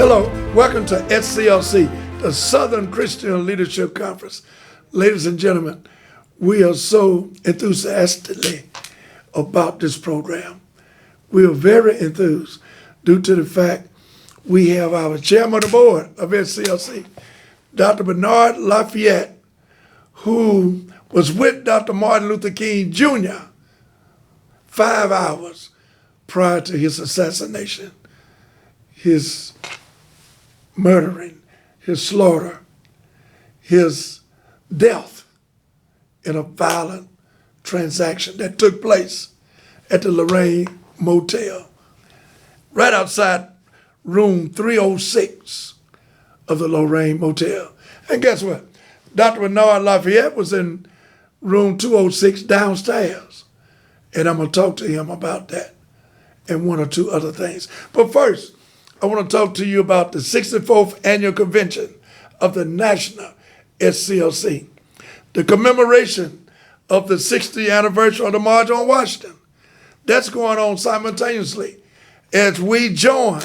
Hello, welcome to SCLC, the Southern Christian Leadership Conference. Ladies and gentlemen, we are so enthusiastically about this program. We are very enthused due to the fact we have our chairman of the board of SCLC, Dr. Bernard Lafayette, who was with Dr. Martin Luther King Jr. 5 hours prior to his assassination, his murdering, his slaughter, his death in a violent transaction that took place at the Lorraine Motel, right outside room 306 of the Lorraine Motel. And guess what? Dr. Bernard Lafayette was in room 206 downstairs. And I'm going to talk to him about that and one or two other things. But first, I want to talk to you about the 64th Annual Convention of the National SCLC, the commemoration of the 60th anniversary of the March on Washington. That's going on simultaneously as we join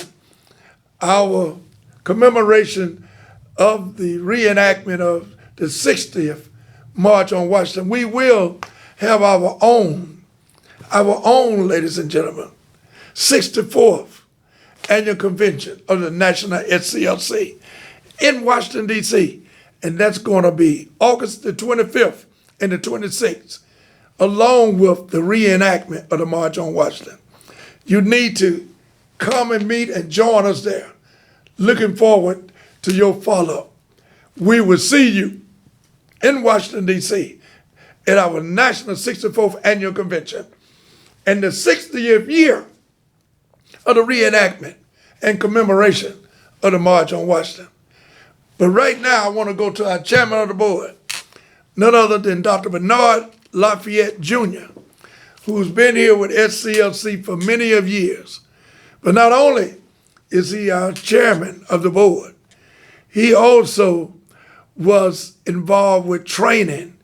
our commemoration of the reenactment of the 60th March on Washington. We will have our own, ladies and gentlemen, 64th Annual Convention of the National SCLC in Washington, D.C., and that's going to be August the 25th and the 26th, along with the reenactment of the March on Washington. You need to come and meet and join us there. Looking forward to your follow-up. We will see you in Washington, D.C. at our National 64th Annual Convention and the 60th year of the reenactment and commemoration of the March on Washington. But right now, I want to go to our chairman of the board, none other than Dr. Bernard Lafayette Jr., who's been here with SCLC for many of years. But not only is he our chairman of the board, he also was involved with training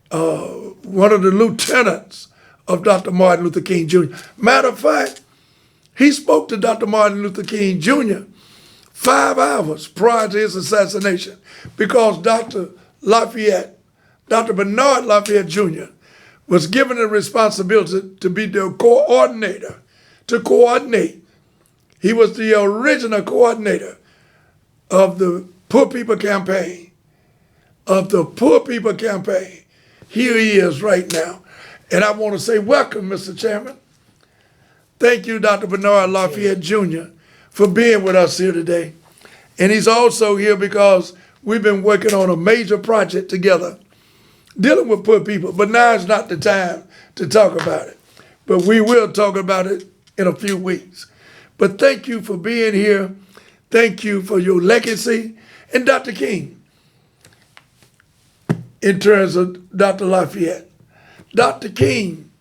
one of the lieutenants of Dr. Martin Luther King Jr. Matter of fact, he spoke to Dr. Martin Luther King Jr. 5 hours prior to his assassination because Dr. Bernard Lafayette Jr. was given the responsibility to be the coordinator, to coordinate. He was the original coordinator of the Poor People Campaign, Here he is right now. And I want to say welcome, Mr. Chairman. Thank you, Dr. Bernard Lafayette Jr., for being with us here today. And he's also here because we've been working on a major project together dealing with poor people. But now is not the time to talk about it. But we will talk about it in a few weeks. But thank you for being here. Thank you for your legacy. And Dr. King, in terms of Dr. Lafayette, Dr. King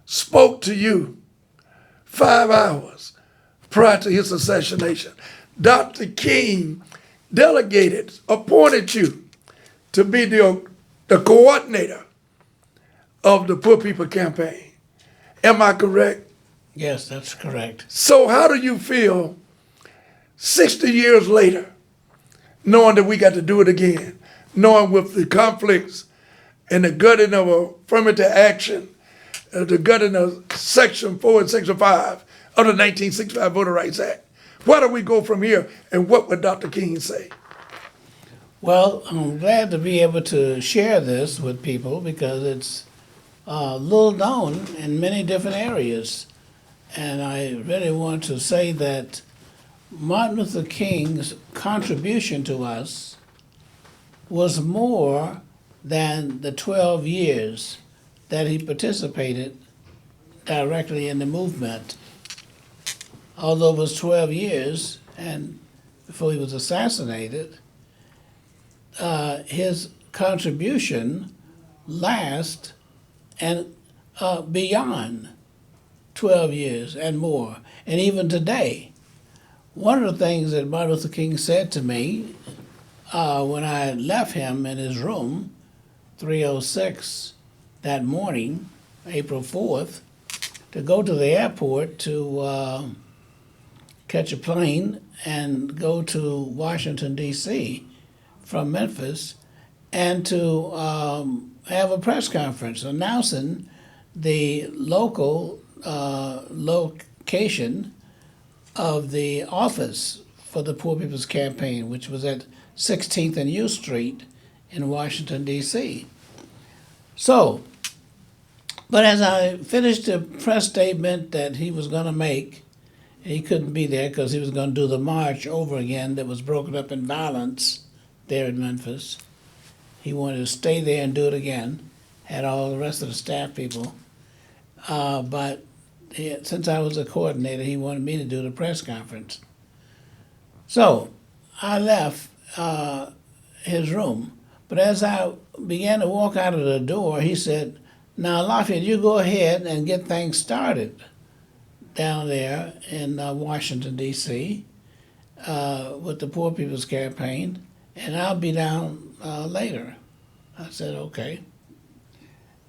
spoke to you 5 hours prior to his assassination. Dr. King appointed you to be the coordinator of the Poor People Campaign. Am I correct? Yes, that's correct. So how do you feel 60 years later, knowing that we got to do it again, knowing with the conflicts and the gutting of affirmative action, the gutting of Section 4 and Section 5 of the 1965 Voter Rights Act? Where do we go from here, and what would Dr. King say? Well, I'm glad to be able to share this with people because it's little known in many different areas. And I really want to say that Martin Luther King's contribution to us was more than the 12 years that he participated directly in the movement. Although it was 12 years and before he was assassinated, his contribution lasts and beyond 12 years and more. And even today, one of the things that Martin Luther King said to me when I left him in his room, 306, that morning, April 4th, to go to the airport to catch a plane and go to Washington, D.C. from Memphis and to have a press conference announcing the local location of the office for the Poor People's Campaign, which was at 16th and U Street in Washington, D.C. So, but as I finished the press statement that he was going to make, he couldn't be there because he was going to do the march over again that was broken up in violence there in Memphis. He wanted to stay there and do it again, had all the rest of the staff people. But since I was a coordinator, he wanted me to do the press conference. So I left his room. But as I began to walk out of the door, he said, "Now, Lafayette, you go ahead and get things started down there in Washington, D.C. With the Poor People's Campaign, and I'll be down later." I said, "Okay."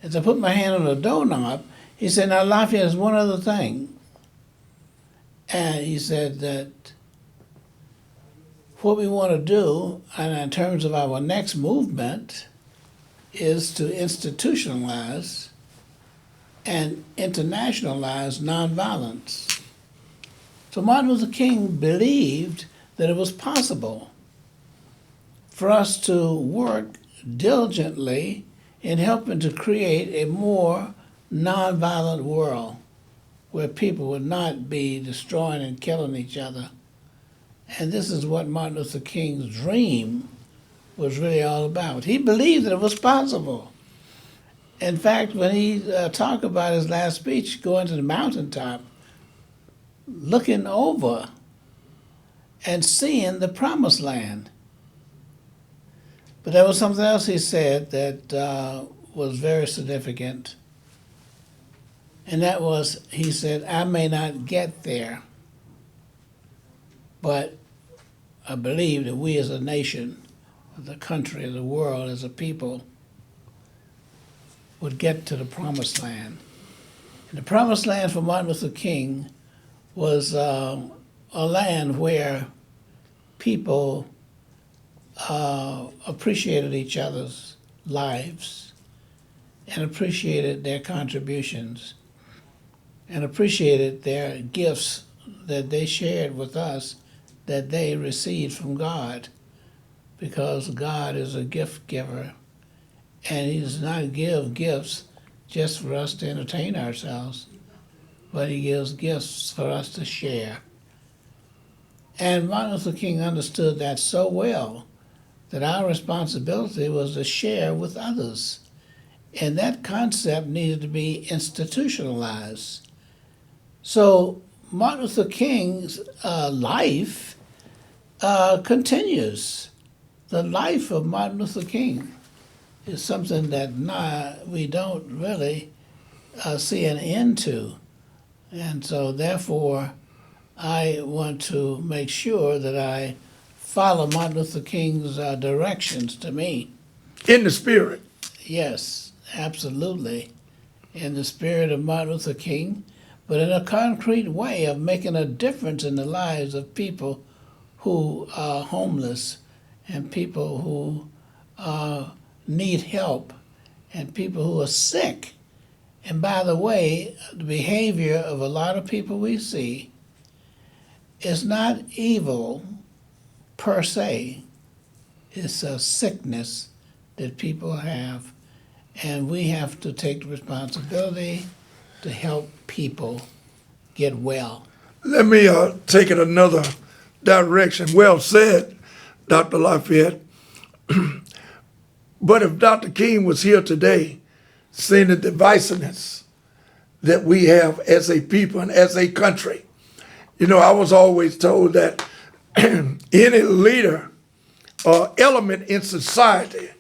As I put my hand on the doorknob, he said, "Now, Lafayette, there's one other thing." And he said that what we want to do, and in terms of our next movement, is to institutionalize and internationalize nonviolence. So Martin Luther King believed that it was possible for us to work diligently in helping to create a more nonviolent world where people would not be destroying and killing each other. And this is what Martin Luther King's dream was really all about. He believed that it was possible. In fact, when he talked about his last speech, going to the mountaintop, looking over and seeing the promised land. But there was something else he said that was very significant. And that was, he said, "I may not get there, but I believe that we as a nation, the country, the world, as a people, would get to the promised land." And the promised land for Martin Luther King was a land where people appreciated each other's lives and appreciated their contributions and appreciated their gifts that they shared with us that they received from God, because God is a gift giver, and he does not give gifts just for us to entertain ourselves, but he gives gifts for us to share. And Martin Luther King understood that so well that our responsibility was to share with others. And that concept needed to be institutionalized. So Martin Luther King's life continues. The life of Martin Luther King is something that we don't really see an end to. And so therefore, I want to make sure that I follow Martin Luther King's directions to me. In the spirit. Yes, absolutely. In the spirit of Martin Luther King, but in a concrete way of making a difference in the lives of people who are homeless and people who need help and people who are sick. And by the way, the behavior of a lot of people we see is not evil per se. It's a sickness that people have, and we have to take the responsibility to help people get well. Let me take it another direction. Well said, Dr. Lafayette. But if Dr. King was here today, seeing the divisiveness that we have as a people and as a country, you know, I was always told that any leader or element in society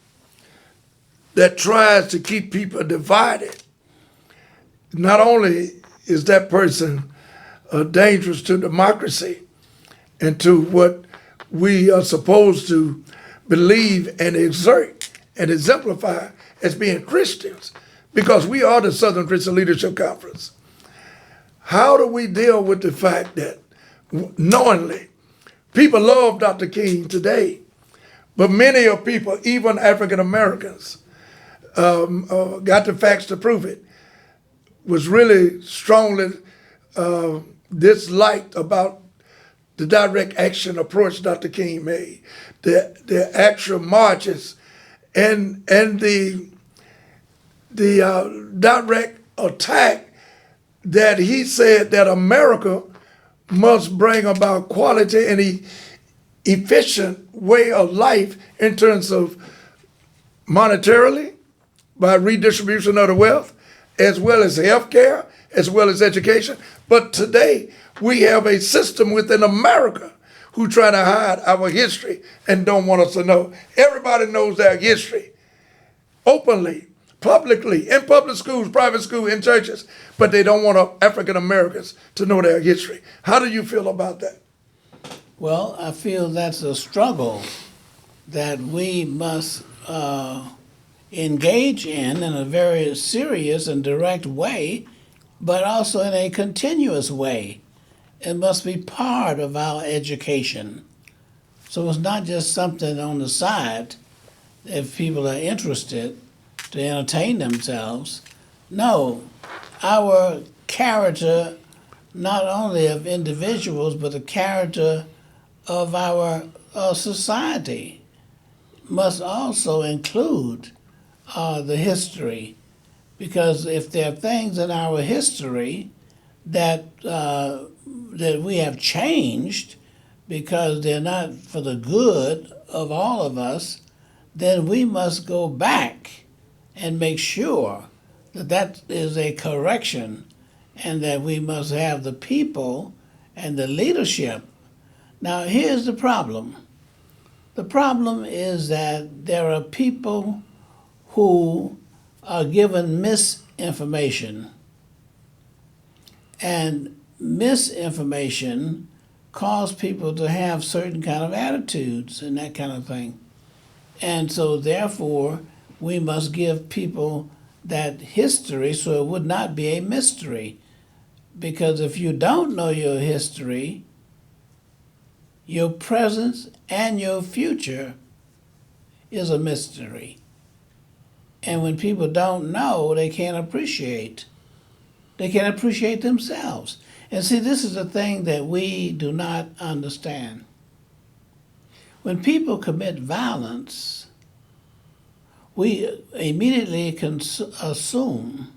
that tries to keep people divided, not only is that person dangerous to democracy and to what we are supposed to believe and exert and exemplify as being Christians, because we are the Southern Christian Leadership Conference. How do we deal with the fact that knowingly People love Dr. King today, but many of people, even African Americans, got the facts to prove it, was really strongly disliked about the direct action approach Dr. King made, the actual marches, and the direct attack that he said that America must bring about quality and efficient way of life in terms of monetarily, by redistribution of the wealth, as well as health care, as well as education. But today, we have a system within America who try to hide our history and don't want us to know. Everybody knows their history, openly, publicly, in public schools, private schools, in churches, but they don't want African Americans to know their history. How do you feel about that? Well, I feel that's a struggle that we must engage in a very serious and direct way, but also in a continuous way. It must be part of our education. So it's not just something on the side if people are interested to entertain themselves. No, our character, not only of individuals, but the character of our society must also include the history. Because if there are things in our history that we have changed because they're not for the good of all of us, then we must go back and make sure that that is a correction and that we must have the people and the leadership. Now, here's the problem. The problem is that there are people who are given misinformation. And misinformation causes people to have certain kind of attitudes and that kind of thing. And so therefore, we must give people that history so it would not be a mystery. Because if you don't know your history, your present and your future is a mystery. And when people don't know, they can't appreciate. They can't appreciate themselves. And see, this is the thing that we do not understand. When people commit violence, we immediately can assume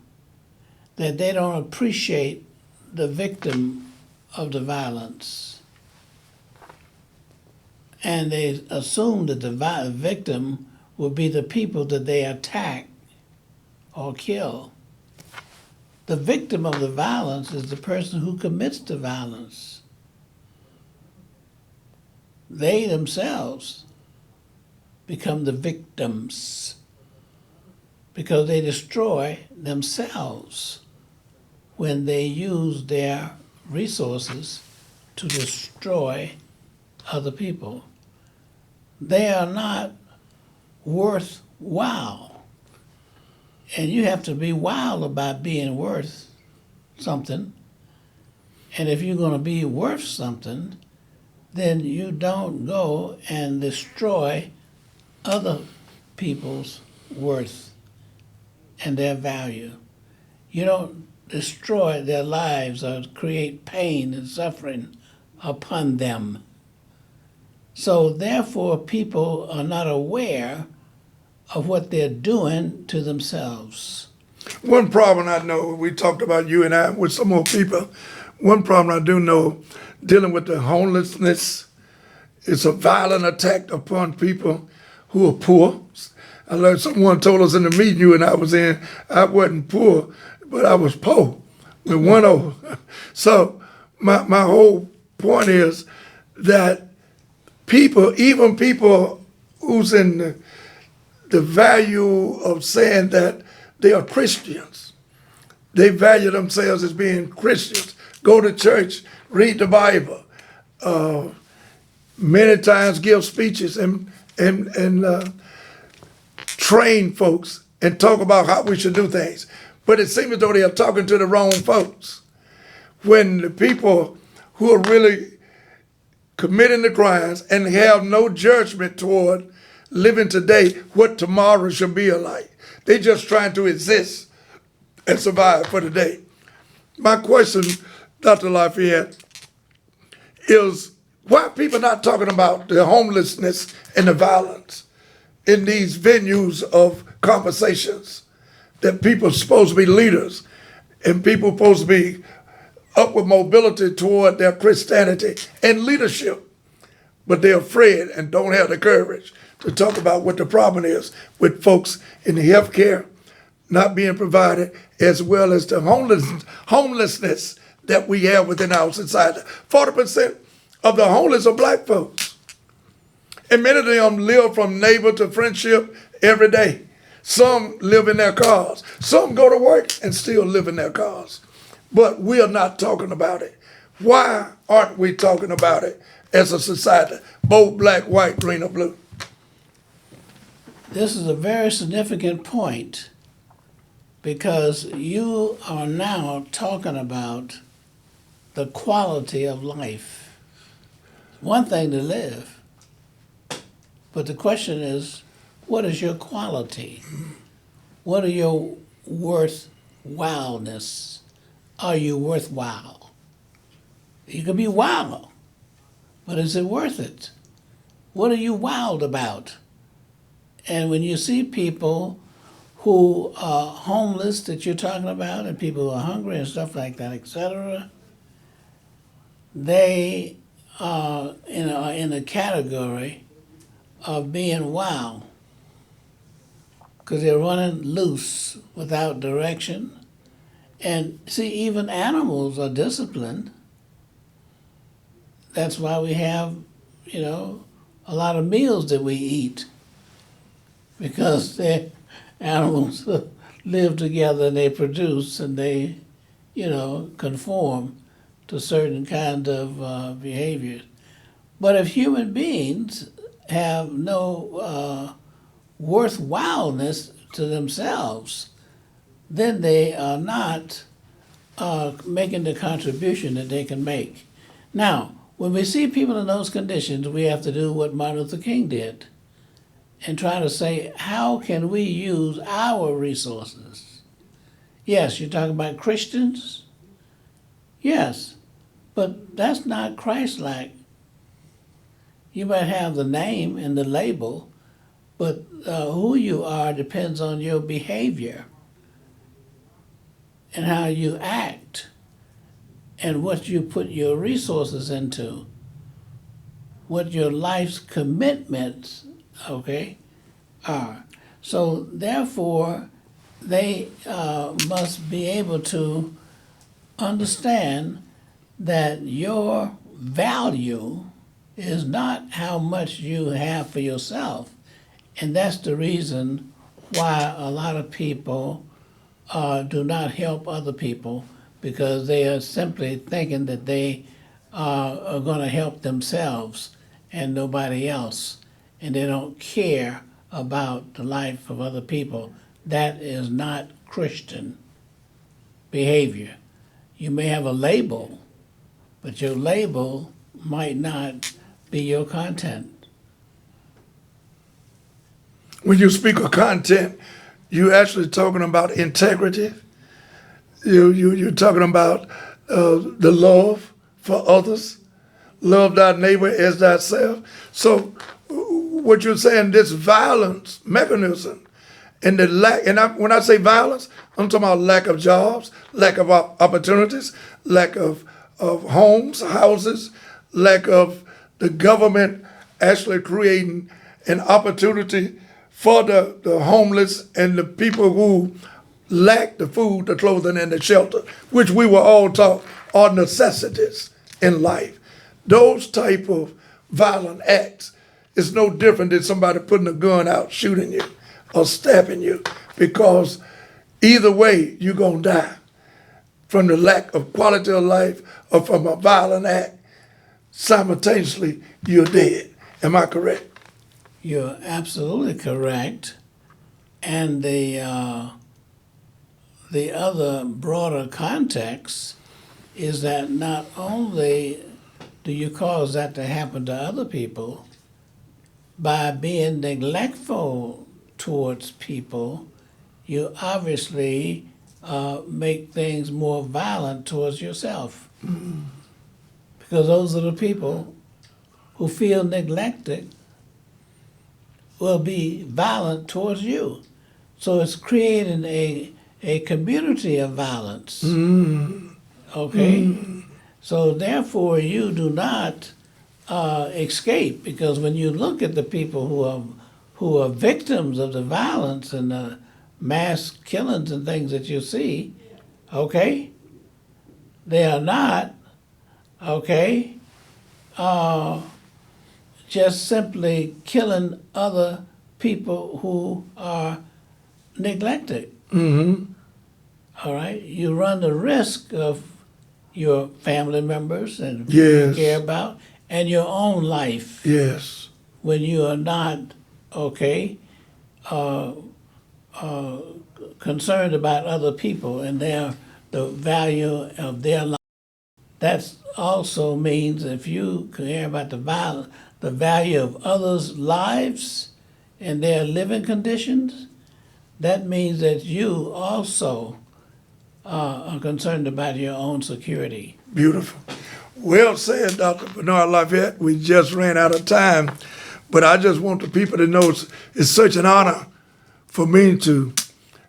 that they don't appreciate the victim of the violence. And they assume that the victim will be the people that they attack or kill. The victim of the violence is the person who commits the violence. They themselves become the victims because they destroy themselves when they use their resources to destroy other people. They are not worthwhile. And you have to be wild about being worth something. And if you're going to be worth something, then you don't go and destroy other people's worth and their value. You don't destroy their lives or create pain and suffering upon them. So therefore, people are not aware of what they're doing to themselves. One problem I know, we talked about you and I with some more people, one problem I do know, dealing with the homelessness, it's a violent attack upon people who are poor. I learned someone told us in the meeting you and I was in, I wasn't poor, but I was poor with one O. So my whole point is that people, even people who's in the value of saying that they are Christians, they value themselves as being Christians, go to church, read the Bible, many times give speeches and train folks and talk about how we should do things. But it seems as though they are talking to the wrong folks. When the people who are really committing the crimes, and have no judgment toward living today what tomorrow should be like. They just trying to exist and survive for today. My question, Dr. Lafayette, is why people not talking about the homelessness and the violence in these venues of conversations that people are supposed to be leaders and people supposed to be upward mobility toward their Christianity and leadership, but they're afraid and don't have the courage to talk about what the problem is with folks in the health care not being provided, as well as the homelessness that we have within our society. 40% of the homeless are black folks. And many of them live from neighbor to friendship every day. Some live in their cars. Some go to work and still live in their cars. But we are not talking about it. Why aren't we talking about it as a society, both black, white, green, or blue? This is a very significant point because you are now talking about the quality of life. One thing to live, but the question is, what is your quality? What are your worthwhileness? Are you worthwhile? You can be wild, but is it worth it? What are you wild about? And when you see people who are homeless that you're talking about, and people who are hungry and stuff like that, etc., they are in a category of being wild because they're running loose without direction. And see, even animals are disciplined. That's why we have, a lot of meals that we eat, because the animals live together and they produce and they, conform to certain kind of behaviors. But if human beings have no worthwhileness to themselves, then they are not making the contribution that they can make. Now, when we see people in those conditions, we have to do what Martin Luther King did and try to say, how can we use our resources? Yes, you're talking about Christians? Yes, but that's not Christ-like. You might have the name and the label, but who you are depends on your behavior and how you act and what you put your resources into, what your life's commitments, are. So therefore, they must be able to understand that your value is not how much you have for yourself. And that's the reason why a lot of people do not help other people, because they are simply thinking that they are going to help themselves and nobody else, and they don't care about the life of other people. That is not Christian behavior. You may have a label, but your label might not be your content. When you speak of content, you're actually talking about integrity. You're talking about the love for others. Love thy neighbor as thyself. So what you're saying, this violence mechanism and the lack, when I say violence, I'm talking about lack of jobs, lack of opportunities, lack of homes, houses, lack of the government actually creating an opportunity for the homeless and the people who lack the food, the clothing, and the shelter, which we were all taught are necessities in life. Those type of violent acts is no different than somebody putting a gun out, shooting you, or stabbing you, because either way, you're gonna die from the lack of quality of life or from a violent act. Simultaneously, you're dead. Am I correct? You're absolutely correct. And the other broader context is that not only do you cause that to happen to other people by being neglectful towards people? You obviously make things more violent towards yourself. Because those are the people who feel neglected will be violent towards you. So it's creating a community of violence. Okay? So therefore you do not escape, because when you look at the people who are victims of the violence and the mass killings and things that you see, okay, they are not, okay, just simply killing other people who are neglected. All right? You run the risk of your family members and people you care about, and your own life. Yes. When you are not, okay, concerned about other people and the value of their life. That also means if you care about the value of others' lives and their living conditions, that means that you also are concerned about your own security. Beautiful. Well said, Dr. Bernard Lafayette. We just ran out of time, but I just want the people to know it's such an honor for me to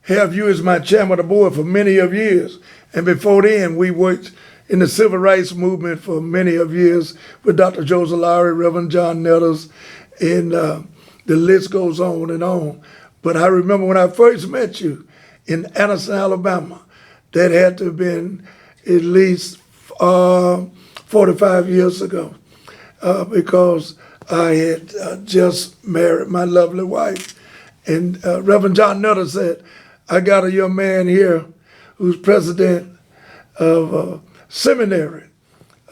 have you as my chairman of the board for many of years. And before then, we worked in the civil rights movement for many of years with Dr. Joseph Lowry, Reverend John Nettles, and the list goes on and on. But I remember when I first met you in Anderson, Alabama, that had to have been at least 45 years ago, because I had just married my lovely wife. And Reverend John Nettles said, I got a young man here who's president of a seminary,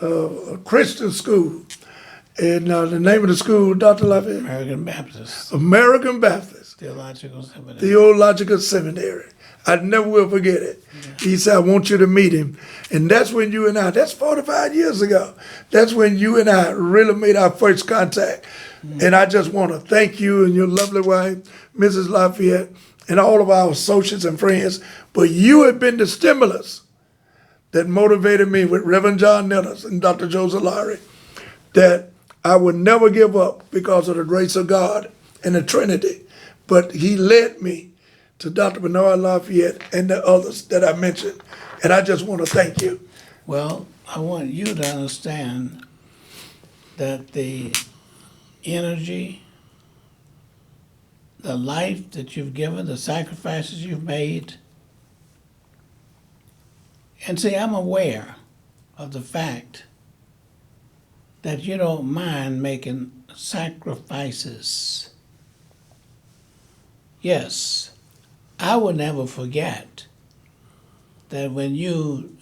a Christian school. And the name of the school, Dr. Lafayette? American Baptist. American Baptist. Theological Seminary. Theological Seminary. I never will forget it. He said, I want you to meet him. And that's when you and I, that's 45 years ago. That's when you and I really made our first contact. And I just want to thank you and your lovely wife, Mrs. Lafayette, and all of our associates and friends. But you have been the stimulus that motivated me with Reverend John Nettles and Dr. Joseph Lowry, that I would never give up because of the grace of God and the Trinity. But he led me to Dr. Bernard Lafayette and the others that I mentioned. And I just want to thank you. Well, I want you to understand that the energy, the life that you've given, the sacrifices you've made, and see, I'm aware of the fact that you don't mind making sacrifices. Yes, I will never forget that when you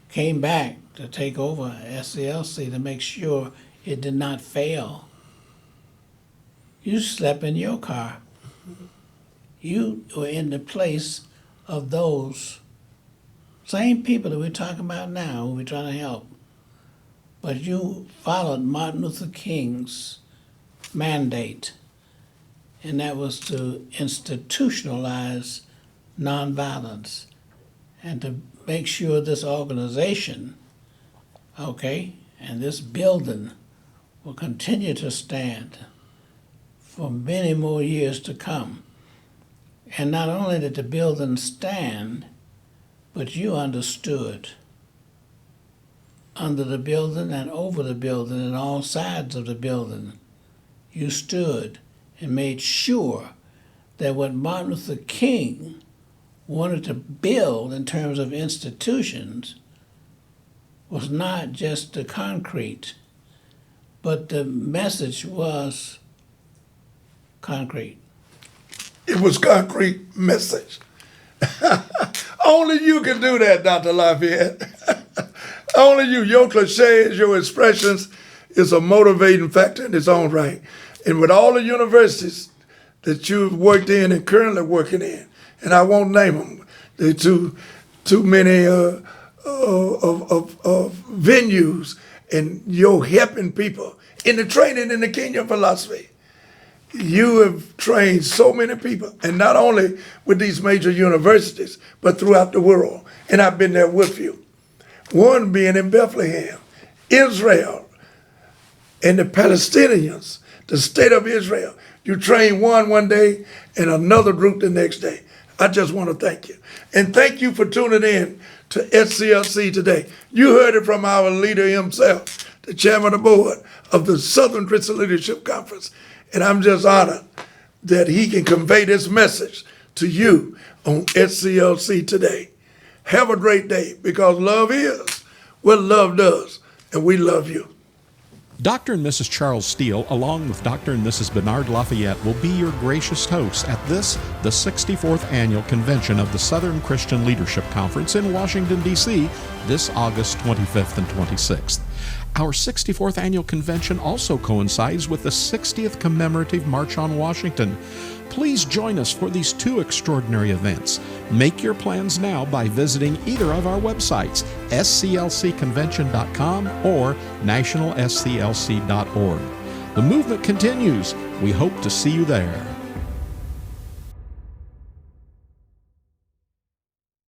came back to take over SCLC to make sure it did not fail, you slept in your car. You were in the place of those same people that we're talking about now, who we're trying to help. But you followed Martin Luther King's mandate, and that was to institutionalize nonviolence and to make sure this organization, okay, and this building will continue to stand for many more years to come. And not only did the building stand, but you understood under the building and over the building and all sides of the building. You stood and made sure that what Martin Luther King wanted to build in terms of institutions was not just the concrete, but the message was concrete. It was concrete message. Only you can do that, Dr. Lafayette. Only you. Your cliches, your expressions is a motivating factor in its own right. And with all the universities that you've worked in and currently working in, and I won't name them, they're too many of venues and you're helping people in the training in the kingdom philosophy. You have trained so many people, and not only with these major universities, but throughout the world. And I've been there with you. One being in Bethlehem, Israel, and the Palestinians, the state of Israel. You train one day and another group the next day. I just want to thank you. And thank you for tuning in to SCLC today. You heard it from our leader himself, the chairman of the board of the Southern Christian Leadership Conference. And I'm just honored that he can convey this message to you on SCLC today. Have a great day, because love is what love does, and we love you. Dr. and Mrs. Charles Steele, along with Dr. and Mrs. Bernard Lafayette, will be your gracious hosts at this, the 64th Annual Convention of the Southern Christian Leadership Conference in Washington, D.C., this August 25th and 26th. Our 64th Annual Convention also coincides with the 60th Commemorative March on Washington. Please join us for these two extraordinary events. Make your plans now by visiting either of our websites, sclcconvention.com or nationalsclc.org. The movement continues. We hope to see you there.